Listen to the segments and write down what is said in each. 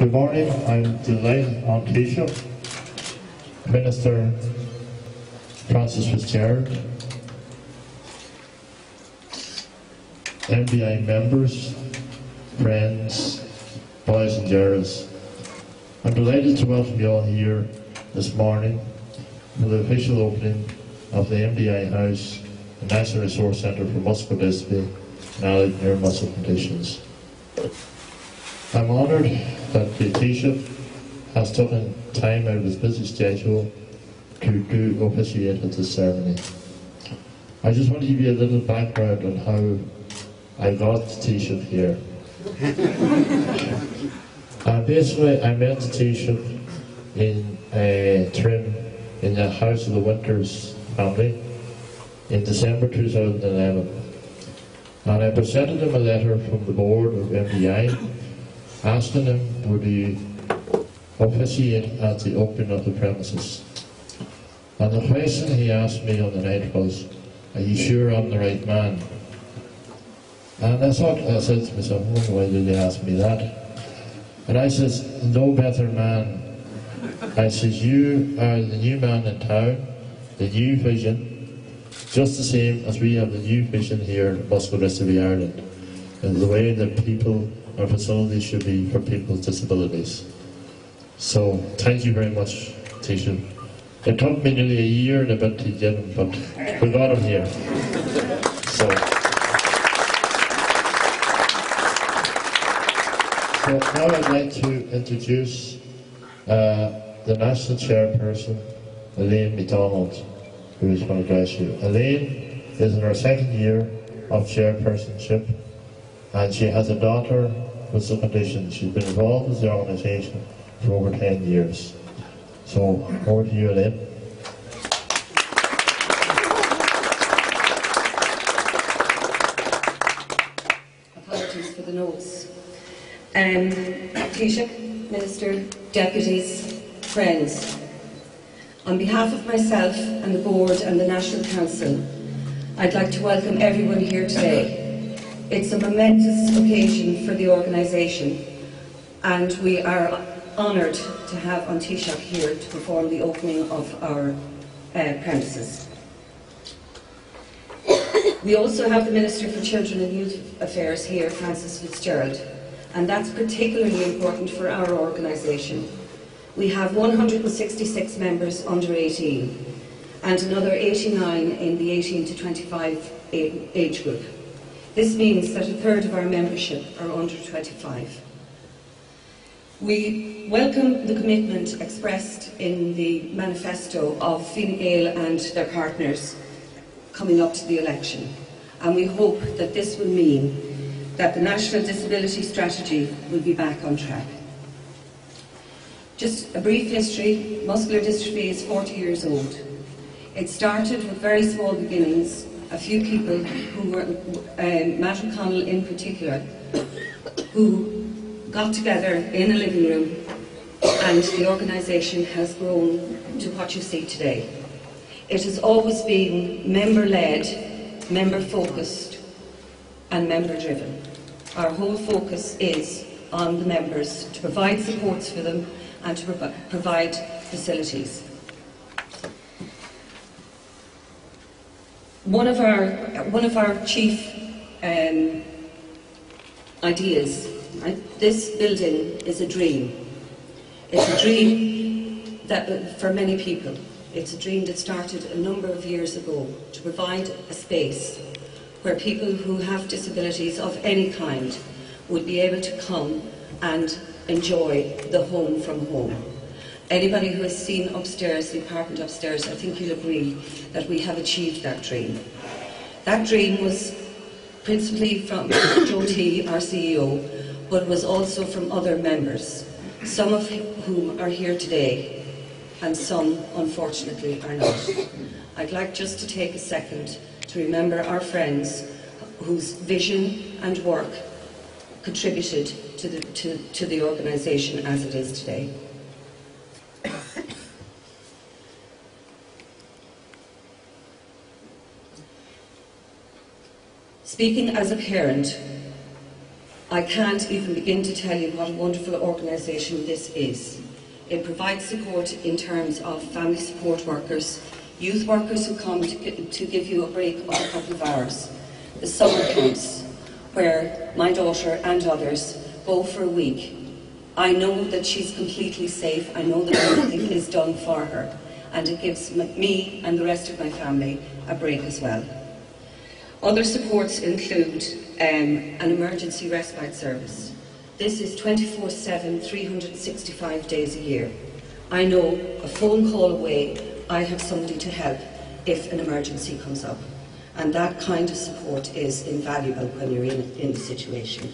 Good morning. I'm delighted on Taoiseach, Minister Francis Fitzgerald, MDI members, friends, boys and girls. I'm delighted to welcome you all here this morning for the official opening of the MDI House, the National Resource Centre for Muscular Dystrophy and Allied Neuromuscular Conditions. I'm honoured that the Taoiseach has taken time out of his busy schedule to officiate at this ceremony. I just want to give you a little background on how I got the Taoiseach here. Basically, I met the Taoiseach in Trim in the House of the Winters family in December 2011. And I presented him a letter from the board of MDI asking him would he officiate at the opening of the premises. And the question he asked me on the night was, "Are you sure I'm the right man?" And I said to myself, why did they ask me that? And I says, no better man. I says, you are the new man in town, the new vision, just the same as we have the new vision here in Muscular Dystrophy Ireland, and the way that people, our facilities should be for people with disabilities. So, thank you very much, Taoiseach. It took me nearly a year and a bit to get him, but we got him here. So now I'd like to introduce the National Chairperson, Elaine MacDonald, who is going to address you. Elaine is in her second year of chairpersonship, and she has a daughter with some condition. She's been involved with the organisation for over 10 years. So, over to you, Elaine. Apologies for the notes. Taoiseach, Minister, Deputies, friends, on behalf of myself and the Board and the National Council, I'd like to welcome everyone here today. It's a momentous occasion for the organisation, and we are honoured to have An Taoiseach here to perform the opening of our premises. We also have the Minister for Children and Youth Affairs here, Francis Fitzgerald, and that's particularly important for our organisation. We have 166 members under 18 and another 89 in the 18 to 25 age group. This means that a third of our membership are under 25. We welcome the commitment expressed in the manifesto of Fine Gael and their partners coming up to the election, and we hope that this will mean that the National Disability Strategy will be back on track. Just a brief history. Muscular dystrophy is 40 years old. It started with very small beginnings. A few people who were, Matt O'Connell in particular, who got together in a living room, and the organisation has grown to what you see today. It has always been member-led, member-focused and member-driven. Our whole focus is on the members to provide supports for them and to provide facilities. One of our chief ideas, right? This building is a dream. It's a dream that for many people, it's a dream that started a number of years ago to provide a space where people who have disabilities of any kind would be able to come and enjoy the home from home. Anybody who has seen upstairs, the apartment upstairs, I think you'll agree that we have achieved that dream. That dream was principally from Joe T, our CEO, but was also from other members, some of whom are here today, and some, unfortunately, are not. I'd like just to take a second to remember our friends whose vision and work contributed to the organisation as it is today. Speaking as a parent, I can't even begin to tell you what a wonderful organisation this is. It provides support in terms of family support workers, youth workers who come to give you a break of a couple of hours, the summer camps, where my daughter and others go for a week. I know that she's completely safe. I know that everything is done for her, and it gives me and the rest of my family a break as well. Other supports include an emergency respite service. This is 24/7, 365 days a year. I know a phone call away, I have somebody to help if an emergency comes up. And that kind of support is invaluable when you're in the situation.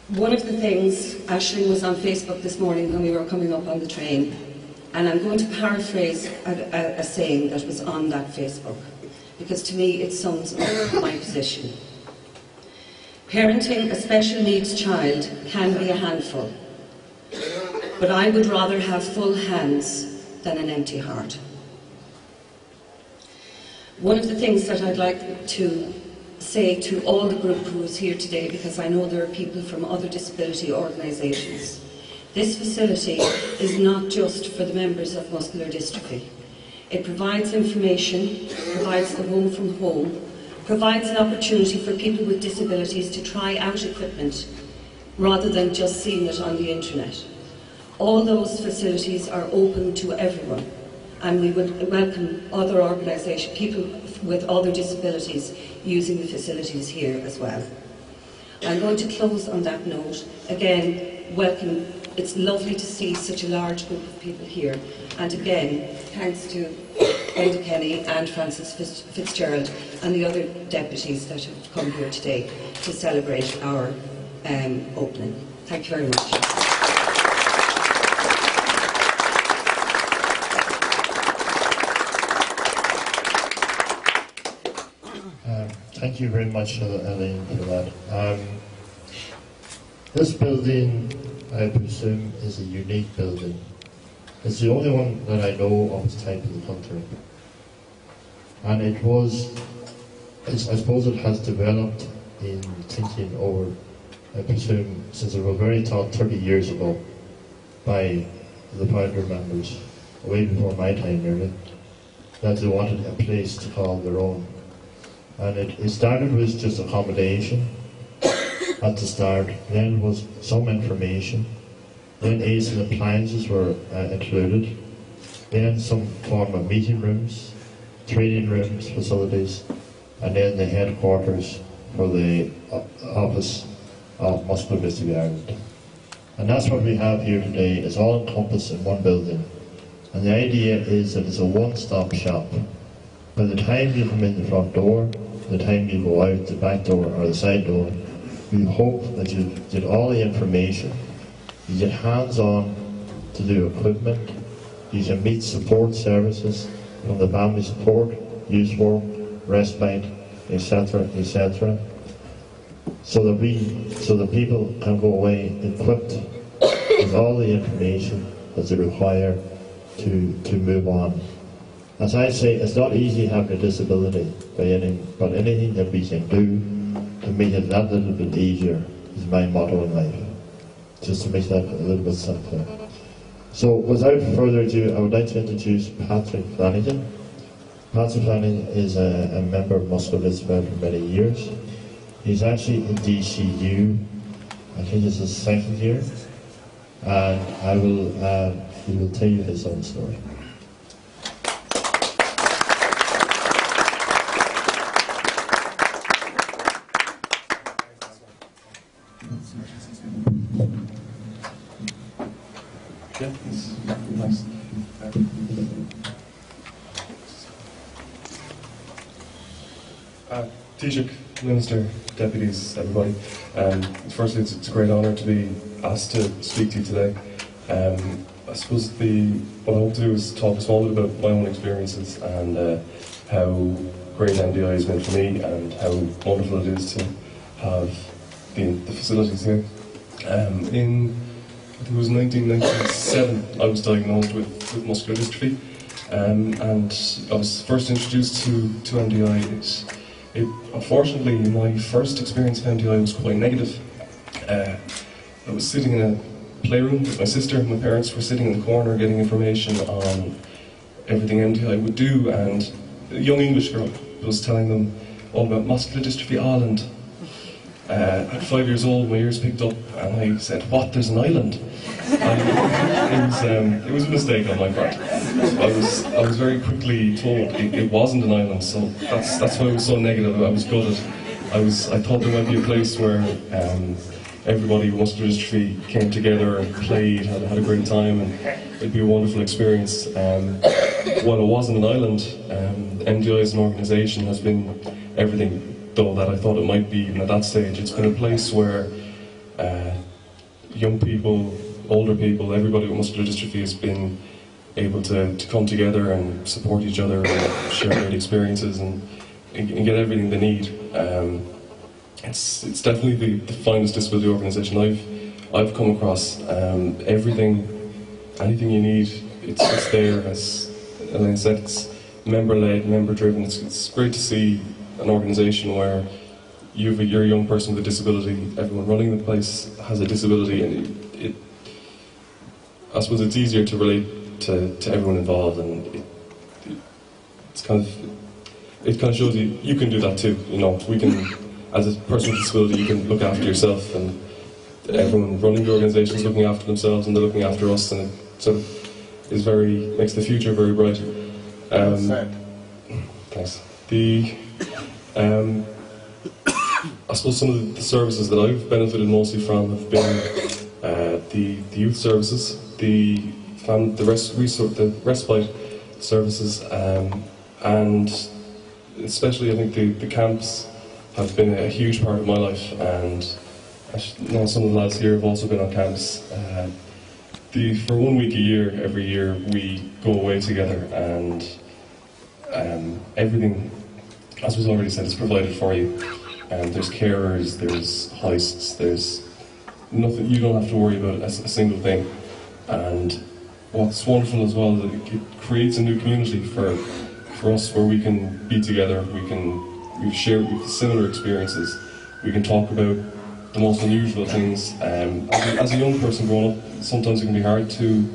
One of the things, Aisling was on Facebook this morning when we were coming up on the train, and I'm going to paraphrase a saying that was on that Facebook, because to me it sums up my position. Parenting a special needs child can be a handful, but I would rather have full hands than an empty heart. One of the things that I'd like to say to all the group who is here today, because I know there are people from other disability organisations, this facility is not just for the members of muscular dystrophy. It provides information, provides the home from home, provides an opportunity for people with disabilities to try out equipment rather than just seeing it on the internet. All those facilities are open to everyone, and we would welcome other organisations, people with other disabilities using the facilities here as well. I'm going to close on that note. Again, welcome. It's lovely to see such a large group of people here. And again, thanks to Enda Kenny and Francis Fitzgerald and the other deputies that have come here today to celebrate our opening. Thank you very much. Thank you very much, Elaine, for that. This building, I presume, is a unique building. It's the only one that I know of its type in the country. And it was, I suppose it has developed in thinking over, I presume, since it was very taught 30 years ago by the founder members, way before my time nearly, that they wanted a place to call their own. And it started with just accommodation at the start, then was some information, then aids and appliances were included, then some form of meeting rooms, training rooms, facilities, and then the headquarters for the office of Muscular Dystrophy Ireland. And that's what we have here today. It's all encompassed in one building. And the idea is that it's a one-stop shop. By the time you come in the front door, the time you go out the back door or the side door, we hope that you get all the information, you get hands-on to do equipment, you can meet support services from the family support, youth work, respite, etc., etc., so that people can go away equipped with all the information that they require to move on. As I say, it's not easy having a disability, but anything that we can do to make it that little bit easier is my motto in life. Just to make that a little bit simpler. So without further ado, I would like to introduce Patrick Flanagan. Patrick Flanagan is a member of Muscular Dystrophy for many years. He's actually in DCU, I think it's his second year, and he will tell you his own story. Yeah, nice. Taoiseach, Minister, Deputies, everybody. Firstly, it's a great honour to be asked to speak to you today. I suppose what I hope to do is talk a small bit about my own experiences and how great MDI has been for me and how wonderful it is to have the facilities here. I think it was 1997 I was diagnosed with muscular dystrophy, and I was first introduced to MDI Unfortunately, my first experience of MDI was quite negative. I was sitting in a playroom with my sister. My parents were sitting in the corner getting information on everything MDI would do, and a young English girl was telling them all about Muscular Dystrophy Ireland. At 5 years old, my ears picked up, and I said, "What? There's an island?" It was a mistake on my part. I was very quickly told it wasn't an island, so that's why I was so negative. I was gutted. I thought there might be a place where everybody with muscular dystrophy came together and played, had a great time, and it'd be a wonderful experience. While it wasn't an island, MDI as an organisation has been everything, though, that I thought it might be even at that stage. It's been a place where young people, older people, everybody with muscular dystrophy has been able to come together and support each other and share great experiences and get everything they need. It's definitely the finest disability organisation I've come across. Anything you need, it's there. As Elaine said, it's member-led, member-driven. It's great to see an organisation where you're a young person with a disability. Everyone running the place has a disability, and I suppose it's easier to relate to everyone involved, and it kind of shows you can do that too. You know, we can, as a person with a disability, you can look after yourself, and everyone running the organisation is looking after themselves, and they're looking after us, and it sort of makes the future very bright. Thanks. I suppose some of the services that I've benefited mostly from have been the youth services, the respite services, and especially I think the camps have been a huge part of my life, and I know some of the lads here have also been on camps. For 1 week a year, every year, we go away together, and everything, as was already said, is provided for you. There's carers, there's hoists, there's nothing, you don't have to worry about a single thing. And what's wonderful as well is that it creates a new community for us, where we can be together, we share similar experiences, we can talk about the most unusual things. As a young person growing up, sometimes it can be hard to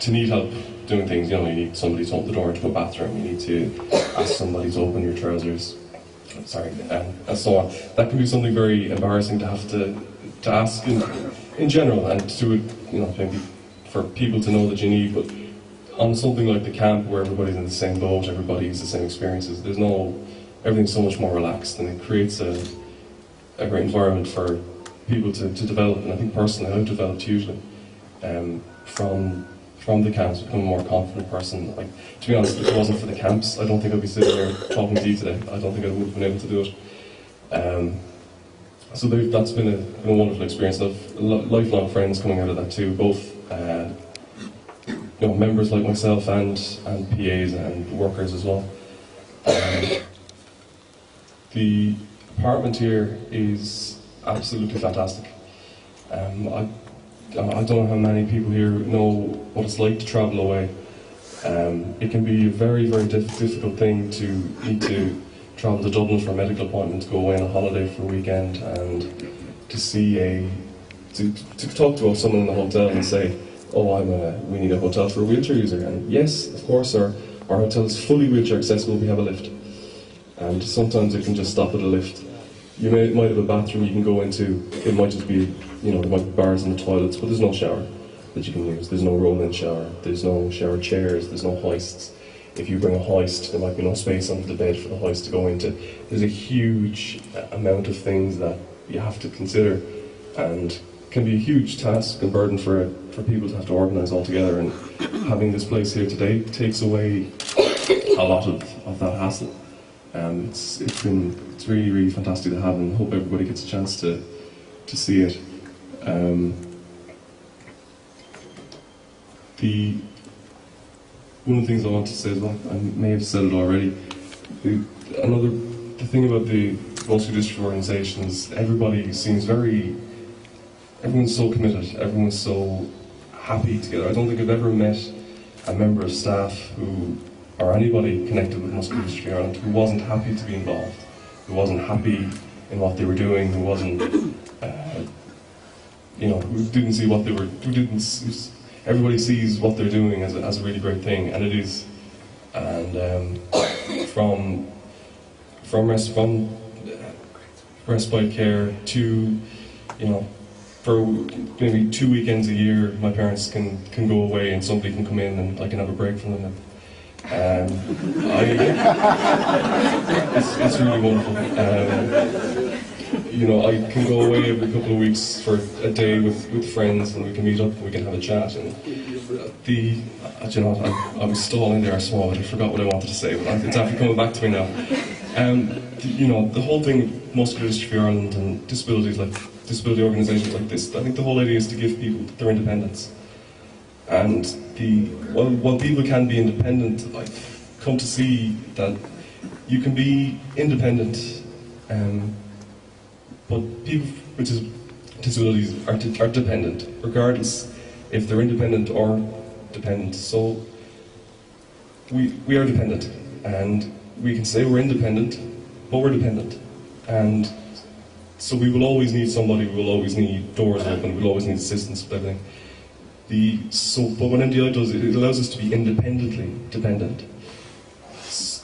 need help doing things. You know, you need somebody to open the door into a bathroom, you need to ask somebody to open your trousers, and so on. That can be something very embarrassing to have to ask in general, and to, you know, maybe for people to know that you need. But on something like the camp, where everybody's in the same boat, everybody has the same experiences, everything's so much more relaxed, and it creates a great environment for people to develop. And I think personally I've developed hugely from the camps, become a more confident person. Like, to be honest, if it wasn't for the camps, I don't think I'd be sitting here talking to you today. I don't think I would have been able to do it. So that's been a wonderful experience. I've lifelong friends coming out of that too, both you know, members like myself and PAs and workers as well. The apartment here is absolutely fantastic. I don't know how many people here know what it's like to travel away. It can be a very, very difficult thing to need to travel to Dublin for a medical appointment, to go away on a holiday for a weekend, and to talk to someone in the hotel and say, "Oh, we need a hotel for a wheelchair user." And yes, of course, our hotel is fully wheelchair accessible. We have a lift, and sometimes it can just stop at a lift. You might have a bathroom you can go into. It might just be, you know, there might be bars in the toilets, but there's no shower that you can use. There's no roll-in shower. There's no shower chairs. There's no hoists. If you bring a hoist, there might be no space under the bed for the hoist to go into. There's a huge amount of things that you have to consider, and can be a huge task and burden for people to have to organise all together. And having this place here today takes away a lot of that hassle. It's really, really fantastic to have, and hope everybody gets a chance to see it. One of the things I want to say as well, I may have said it already, the thing about the muscular dystrophy organisation is everyone's so committed, everyone's so happy together. I don't think I've ever met a member of staff who or anybody connected with Muscular Dystrophy Ireland who wasn't happy to be involved, who wasn't happy in what they were doing, who wasn't, who didn't see what they were, everybody sees what they're doing as a really great thing, and it is. And from respite care to, for maybe 2 weekends a year, my parents can go away and somebody can come in and I can have a break from them. It's really wonderful. I can go away every couple of weeks for a day with friends, and we can meet up and we can have a chat. And I was stalling there small, but I forgot what I wanted to say, but it's after coming back to me now. The whole thing, Muscular Dystrophy Ireland and disability organisations like this, I think the whole idea is to give people their independence. And while people can be independent, I've come to see that you can be independent, but people with disabilities are dependent, regardless if they're independent or dependent. So we are dependent, and we can say we're independent, but we're dependent. And so we will always need somebody, we will always need doors open, we'll always need assistance with everything. But what MDI does, it allows us to be independently dependent.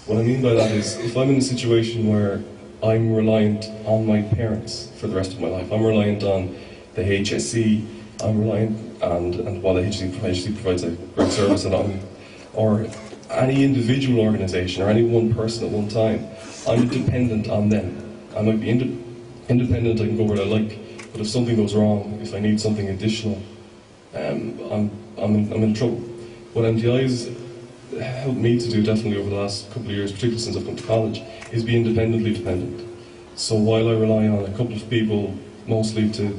What I mean by that is, if I'm in a situation where I'm reliant on my parents for the rest of my life, I'm reliant on the HSE, I'm reliant, and while the HSE provides a great service, or any individual organisation, or any one person at one time, I'm dependent on them. I might be independent, I can go where I like, but if something goes wrong, if I need something additional, I'm in trouble. What MDI has helped me to do definitely over the last couple of years, particularly since I've come to college, is be independently dependent. So while I rely on a couple of people mostly to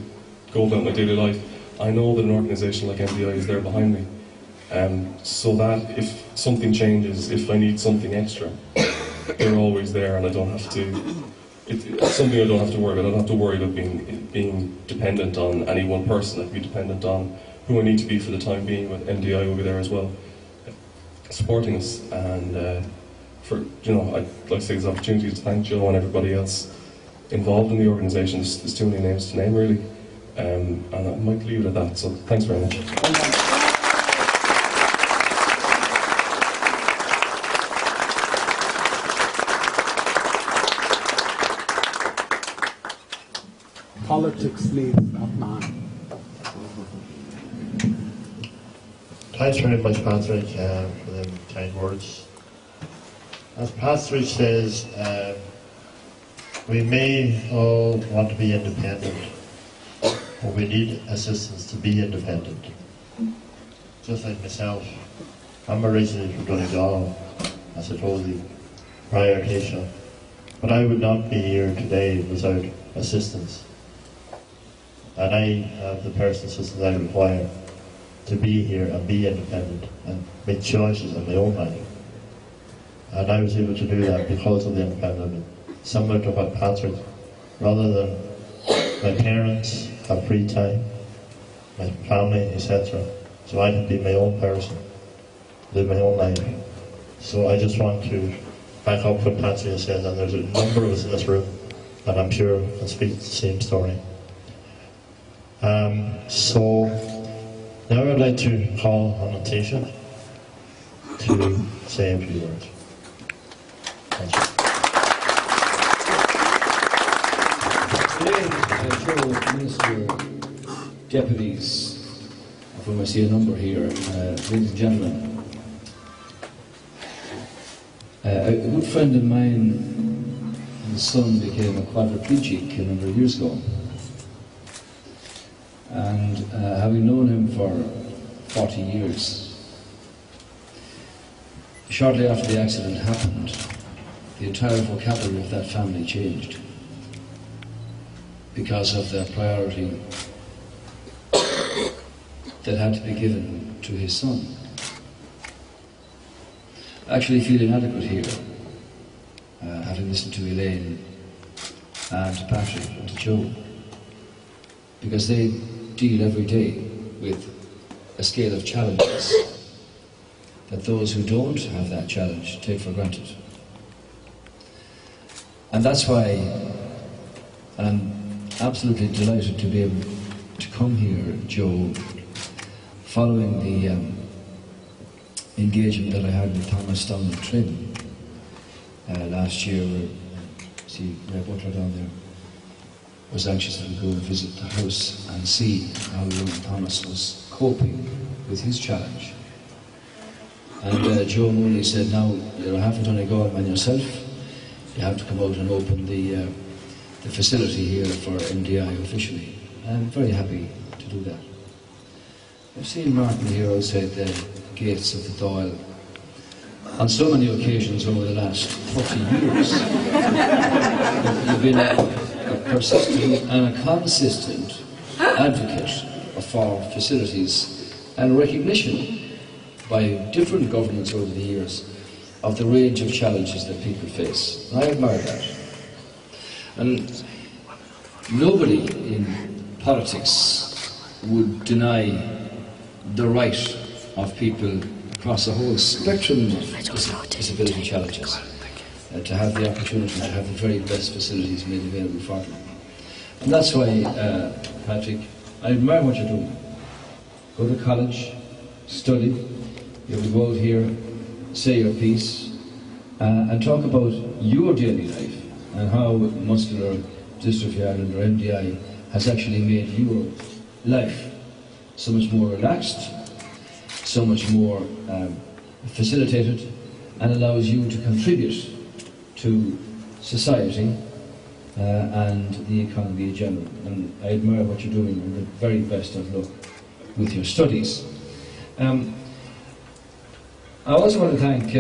go about my daily life, I know that an organisation like MDI is there behind me. So that if something changes, if I need something extra, they're always there, and I don't have to. It's something I don't have to worry about. I don't have to worry about being dependent on any one person. I can be dependent on who I need to be for the time being. With MDI will be there as well, supporting us. And I'd like to take this opportunity to thank Joe and everybody else involved in the organisation. There's too many names to name, really, and I might leave it at that. So thanks very much. Politics leads, not mine. Thanks very much, Patrick, for the kind words. As Patrick says, we may all want to be independent, but we need assistance to be independent. Just like myself, I'm originally from Donegal, as I told you prior to Asia, but I would not be here today without assistance. And I have the personal assistance I require to be here and be independent and make choices in my own life. And I was able to do that because of the independence. Similar to what Patrick, rather than my parents have free time, my family, etc. So I can be my own person, live my own life. So I just want to back up what Patrick has said, and there's a number of us in this room that I'm sure can speak the same story. So now I'd like to call on Natasha to say a few words. Thank you. Today, Minister, deputies, of whom I see a number here, ladies and gentlemen, a good friend of mine, his son became a quadriplegic a number of years ago. And having known him for 40 years, shortly after the accident happened, the entire vocabulary of that family changed because of the priority that had to be given to his son. I actually feel inadequate here, having listened to Elaine and to Patrick and to Joe, because they deal every day with a scale of challenges that those who don't have that challenge take for granted. And that's why I'm absolutely delighted to be able to come here, Joe, following the engagement that I had with Thomas down in Trim last year. See Ray Butler down there was anxious to go and visit the house and see how young Thomas was coping with his challenge. And Joe Mooney said, now you haven't only gone man yourself, you have to come out and open the facility here for MDI officially. And I'm very happy to do that. I've seen Martin here outside the gates of the Dáil on so many occasions over the last 30 years. You've been a persistent and a consistent advocate for facilities and recognition by different governments over the years of the range of challenges that people face. And I admire that. And nobody in politics would deny the right of people across a whole spectrum of disability challenges to have the opportunity to have the very best facilities made available for them. And that's why, Patrick, I admire what you're doing. Go to college, study, you have to go out here, say your piece, and talk about your daily life and how Muscular Dystrophy Ireland, or MDI, has actually made your life so much more relaxed, so much more facilitated, and allows you to contribute to society and the economy in general. And I admire what you're doing, and the very best of luck with your studies. I also want to thank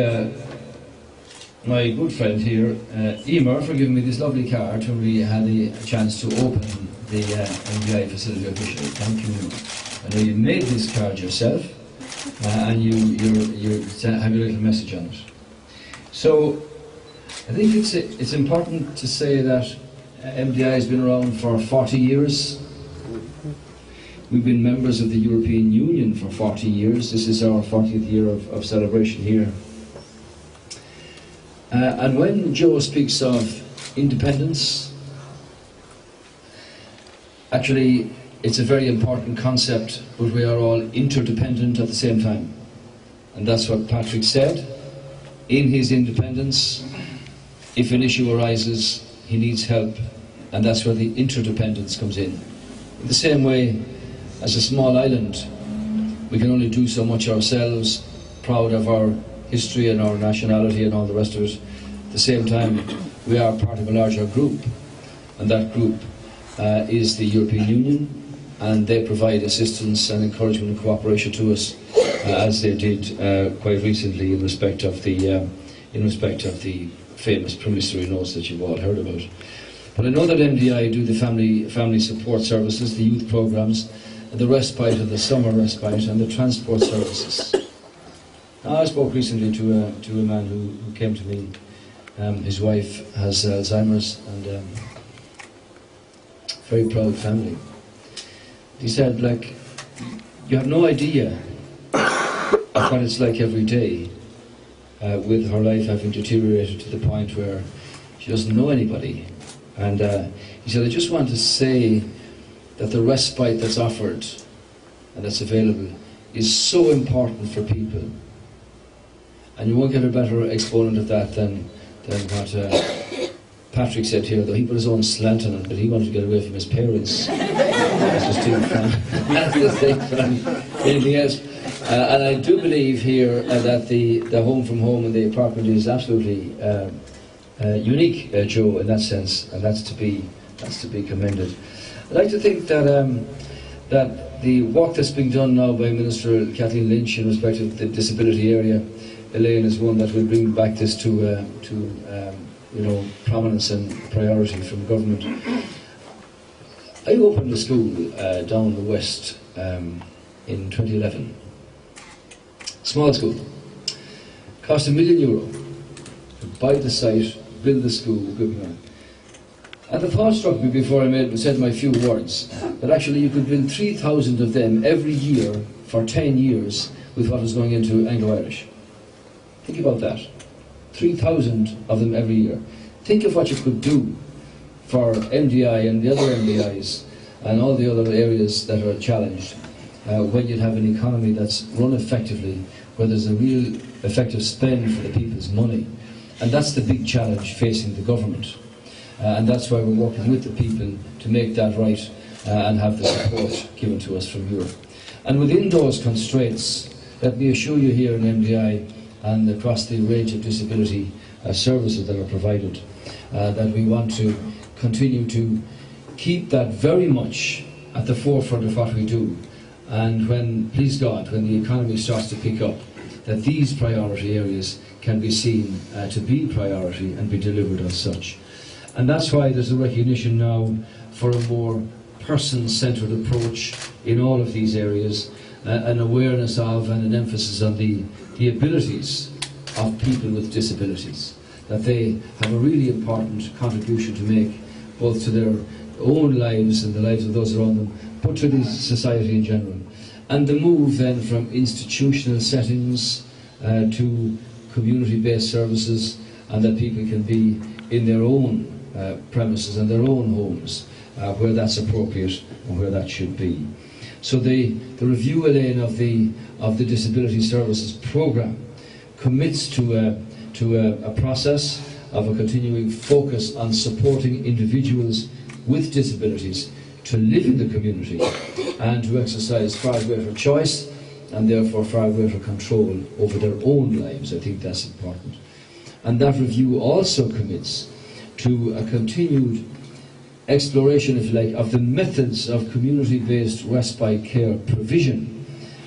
my good friend here, Emer, for giving me this lovely card when we had a chance to open the MDI facility officially. Thank you, Emer. I know you made this card yourself, and you have your little message on it. So, I think it's important to say that MDI has been around for 40 years. We've been members of the European Union for 40 years. This is our 40th year of celebration here. And when Joe speaks of independence, actually it's a very important concept, but we are all interdependent at the same time. And that's what Patrick said. In his independence, if an issue arises, he needs help, and that's where the interdependence comes in. In the same way, as a small island, we can only do so much ourselves, proud of our history and our nationality and all the rest of it. At the same time, we are part of a larger group, and that group is the European Union, and they provide assistance and encouragement and cooperation to us, as they did quite recently in respect of the famous promissory notes that you've all heard about. But I know that MDI do the family support services, the youth programmes, the respite and the summer respite, and the transport services. Now, I spoke recently to a man who came to me. His wife has Alzheimer's, and very proud family. He said, like, you have no idea of what it's like every day, with her life having deteriorated to the point where she doesn't know anybody. And he said, I just want to say that the respite that's offered and that's available is so important for people. And you won't get a better exponent of that than what Patrick said here, though he put his own slant on it, but he wanted to get away from his parents. That's just the thing from anything else. And I do believe here that the home from home and the apartment is absolutely unique, Joe, in that sense, and that's to be commended. I'd like to think that that the work that's being done now by Minister Kathleen Lynch in respect of the disability area, Elaine, is one that will bring back this to prominence and priority from government. I opened a school down the west in 2011. Small school. Cost €1 million to buy the site, build the school, and the thought struck me before I said my few words that actually you could build 3,000 of them every year for 10 years with what was going into Anglo-Irish. Think about that. 3,000 of them every year. Think of what you could do for MDI and the other MDIs and all the other areas that are challenged when you'd have an economy that's run effectively, where there's a real effective spend for the people's money. And that's the big challenge facing the government. And that's why we're working with the people to make that right and have the support given to us from Europe. And within those constraints, let me assure you here in MDI and across the range of disability services that are provided, that we want to continue to keep that very much at the forefront of what we do. And when, please God, when the economy starts to pick up, that these priority areas can be seen to be priority and be delivered as such. And that's why there's a recognition now for a more person-centred approach in all of these areas, an awareness of and an emphasis on the abilities of people with disabilities, that they have a really important contribution to make, both to their own lives and the lives of those around them, but to the society in general. And the move then from institutional settings to community-based services, and that people can be in their own premises and their own homes where that's appropriate and where that should be. So the review, Elaine, of the Disability Services Programme commits to a process of a continuing focus on supporting individuals with disabilities to live in the community and to exercise far greater choice and therefore far greater control over their own lives. I think that's important. And that review also commits to a continued exploration, if you like, of the methods of community-based respite care provision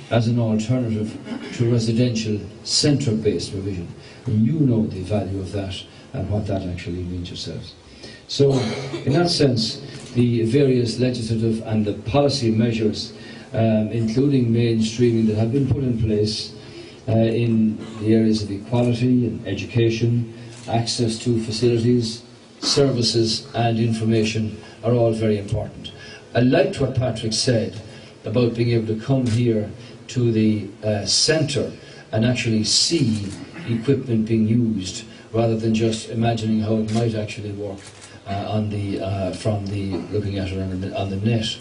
as an alternative to residential centre-based provision. And you know the value of that and what that actually means yourselves. So, in that sense, the various legislative and the policy measures, including mainstreaming, that have been put in place in the areas of equality and education, access to facilities, services and information are all very important. I liked what Patrick said about being able to come here to the centre and actually see equipment being used rather than just imagining how it might actually work from looking at it on the net.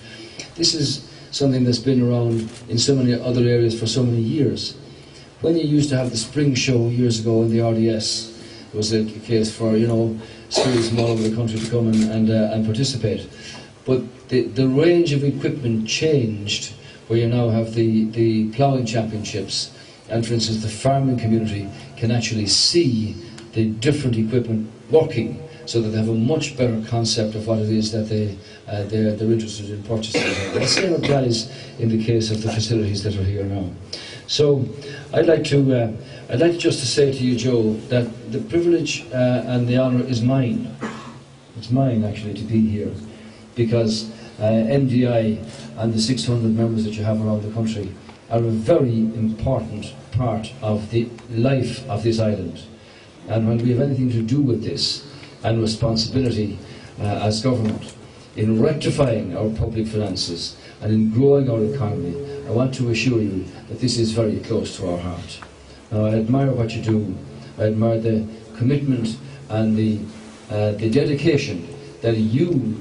This is something that's been around in so many other areas for so many years. When you used to have the spring show years ago in the RDS, it was a case for, you know, schools from all over the country to come and participate. But the range of equipment changed, where you now have the ploughing championships, and for instance the farming community can actually see the different equipment working, so that they have a much better concept of what it is that they're interested in purchasing. The same applies in the case of the facilities that are here now. So I'd like just to say to you, Joe, that the privilege and the honour is mine. It's mine actually to be here, because MDI and the 600 members that you have around the country are a very important part of the life of this island. And when we have anything to do with this, and responsibility as government in rectifying our public finances and in growing our economy, I want to assure you that this is very close to our heart. Now, I admire what you do. I admire the commitment and the dedication that you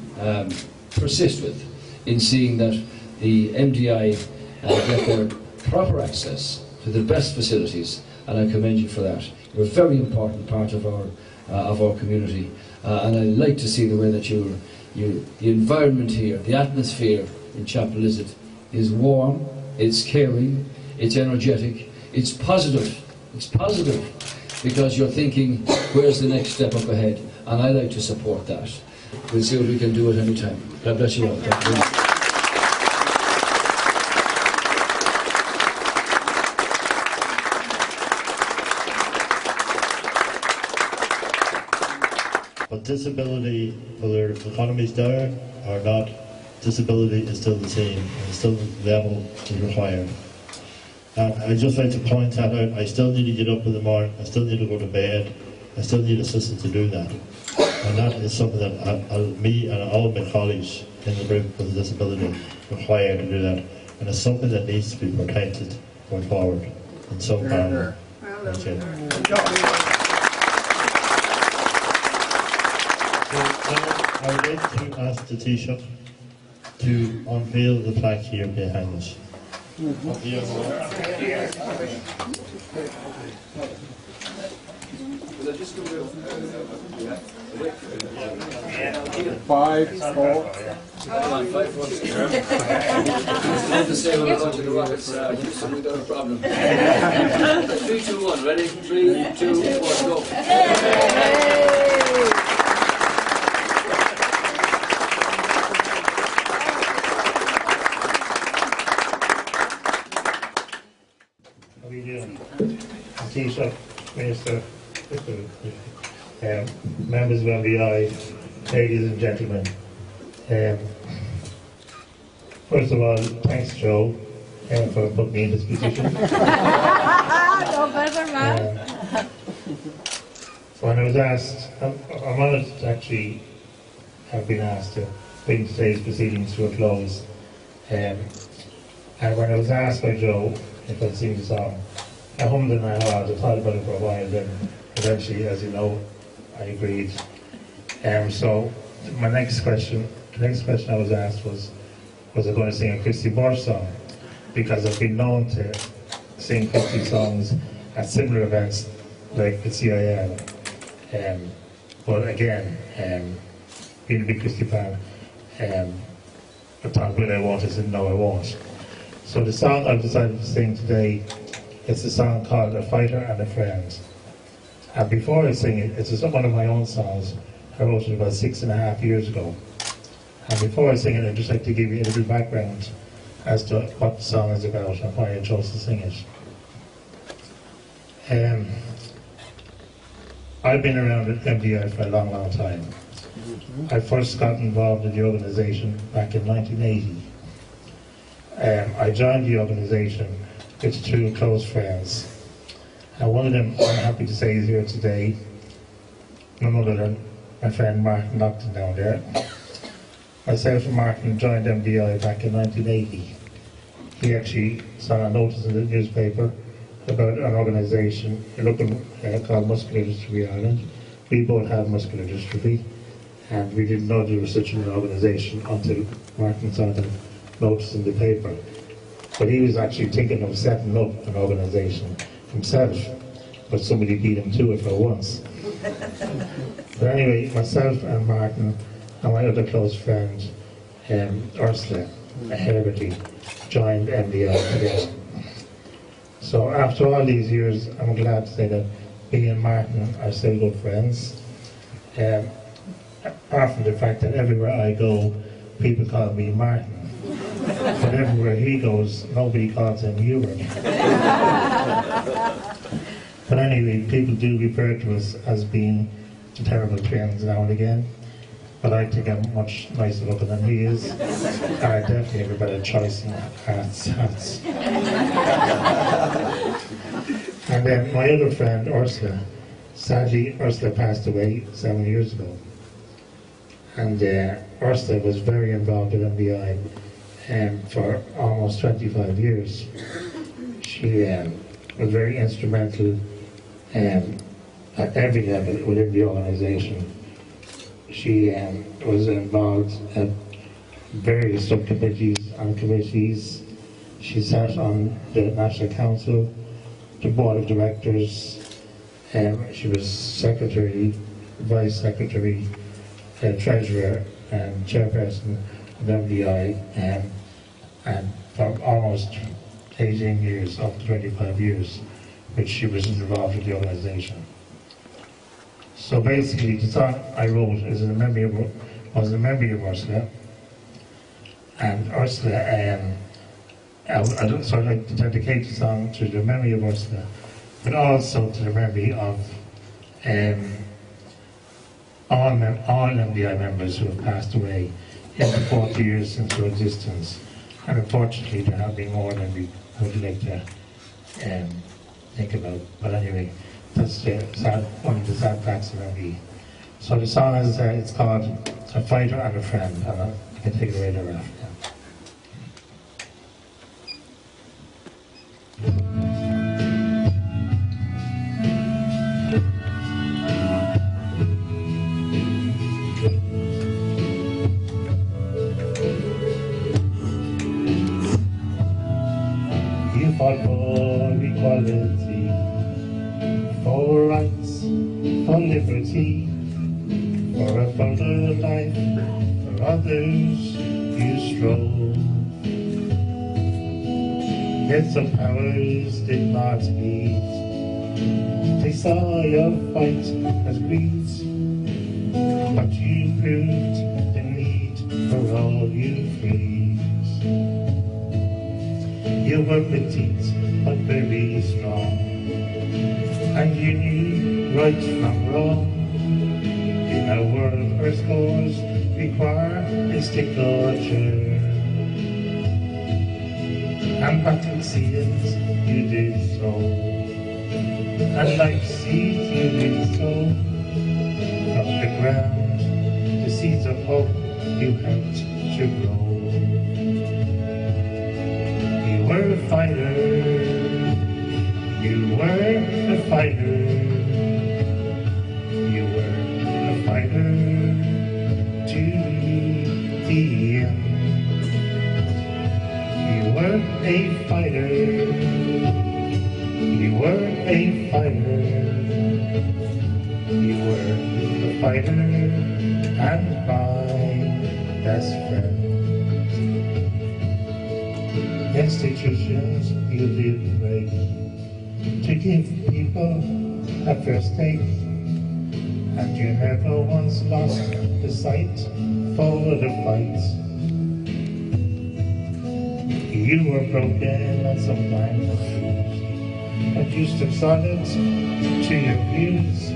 persist with in seeing that the MDI get their proper access to the best facilities, and I commend you for that. You're a very important part of our community, and I like to see the way that the environment here, the atmosphere in Chapel Lizard is warm, it's caring, it's energetic, it's positive. It's positive because you're thinking, where's the next step up ahead? And I like to support that. We'll see what we can do at any time. God bless you all. But disability, whether the economy's down or not, disability is still the same, and it's still the level is required. And I'd just like to point that out. I still need to get up in the morning, I still need to go to bed, I still need assistance to do that. And that is something that me and all of my colleagues in the group with a disability require to do that. And it's something that needs to be protected going forward in some manner. Well, That's it. So now I would like to ask the Taoiseach to unveil the plaque here behind us. 5, 4. To say when I go to the rockets, we got a problem. 3, 2, 1, ready? 3, 2, 1, go. How are you doing? Taoiseach, Minister, members of MDI, ladies and gentlemen. First of all, thanks Joe for putting me in this position. No better, man. When I was asked, I'm honoured to actually have been asked to bring today's proceedings to a close. And when I was asked by Joe if I'd sing the song, I hummed in my heart. I thought about it for a while, then eventually, as you know, I agreed. So my next question, the next question I was asked was I going to sing a Christy Borch song? Because I've been known to sing Christy songs at similar events like the CIL. But again, being a big Christy fan, I thought, will I won't? I said, no, I won't. So the song I've decided to sing today is a song called A Fighter and a Friend. And before I sing it, it's one of my own songs. I wrote it about 6.5 years ago. And before I sing it, I'd just like to give you a little background as to what the song is about and why I chose to sing it. I've been around at MDI for a long, long time. I first got involved in the organisation back in 1980. I joined the organisation with 2 close friends. And one of them, I'm happy to say, is here today. None other than my friend Martin Lockton down there. Myself and Martin joined MDI back in 1980. He actually saw a notice in the newspaper about an organisation called Muscular Dystrophy Ireland. We both have muscular dystrophy, and we didn't know there was such an organisation until Martin saw the notice in the paper. But he was actually thinking of setting up an organisation himself, but somebody beat him to it for once. But anyway, myself and Martin and my other close friend, Ursula Hegarty, joined MDI together. So after all these years, I'm glad to say that me and Martin are still good friends. Apart from the fact that everywhere I go, people call me Martin. But everywhere he goes, nobody calls him Ewan. But anyway, people do refer to us as being terrible twins now and again. But I think I'm much nicer looking than he is. And I definitely have a better choice in hats. And then my other friend, Ursula. Sadly, Ursula passed away 7 years ago. And Ursula was very involved in MDI for almost 25 years. She was very instrumental at every level within the organisation. She was involved at various subcommittees and committees. She sat on the National Council, the Board of Directors. She was Secretary, Vice Secretary, Treasurer and Chairperson of MDI, and for almost 18 years, up to 25 years, which she was involved with the organisation. So basically, the song I wrote was in memory of Ursula. And Ursula, so I'd like to dedicate the song to the memory of Ursula, but also to the memory of all MDI members who have passed away in the 40 years since their existence. And unfortunately, there have been more than we would like to think about. But anyway, that's one of the sad facts of MD. So the song, as I said, it's called A Fighter and a Friend, and I can take it away thereafter. fought for equality, for rights, for liberty, for a better life, for others you strove. Yet some powers did not meet. They saw your fight as greed, but you proved the need for all you please. You were petite but very strong, and you knew right from wrong. In a world where scores require a signature, and battle seeds you did sow, and like seeds you did sow from the ground, the seeds of hope you helped to grow. You were a fighter, you were a fighter, you were a fighter to the end. You were a fighter, you were a fighter, you were a fighter and my best friend. Institutions you did break to give people a first take, and you never once lost the sight for the fight. You were broken and sometimes confused, but you stood solid to your views.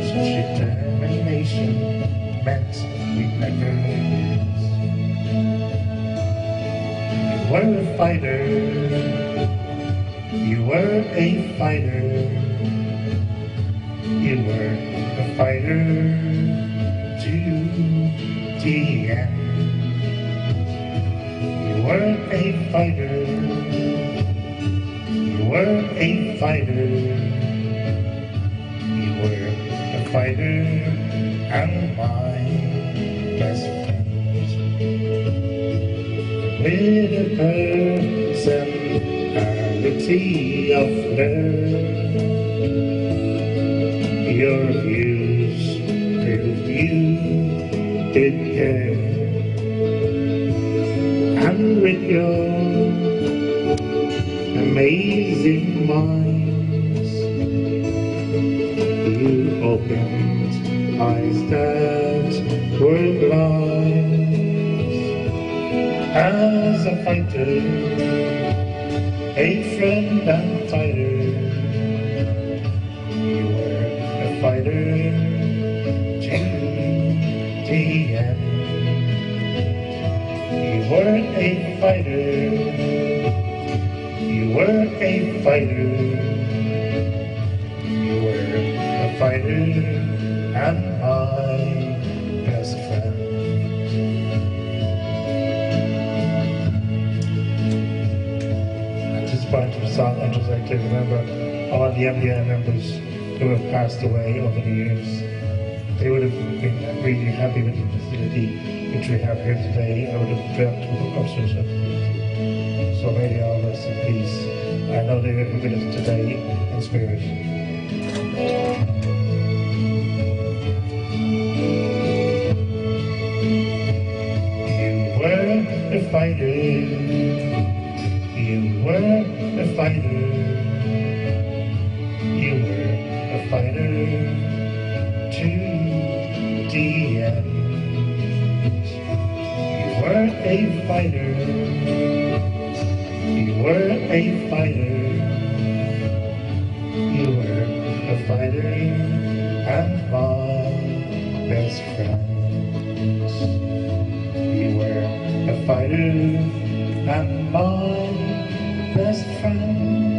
Such determination meant we never lose. You were a fighter, you were a fighter, you were a fighter to the end. You were a fighter, you were a fighter, you were a fighter and my best friend. With a personality of flair, your views proved you did care. And with your amazing minds, you opened eyes that were blind. As a fighter, a friend and fighter, you were a fighter to the end. You were a fighter, you were a fighter, you were a fighter and my best friend. At this point of the song, I'd just like to remember all the MDI members who have passed away over the years. They would have been really happy with the facility which we have here today. I would have dreamt of such a. So may they all rest in peace. I know they will be with us today in spirit. You were a fighter, you were a fighter, you were a fighter to the end. You were a fighter, you were a fighter, you were a fighter and my best friend. You were a fighter and my best friend.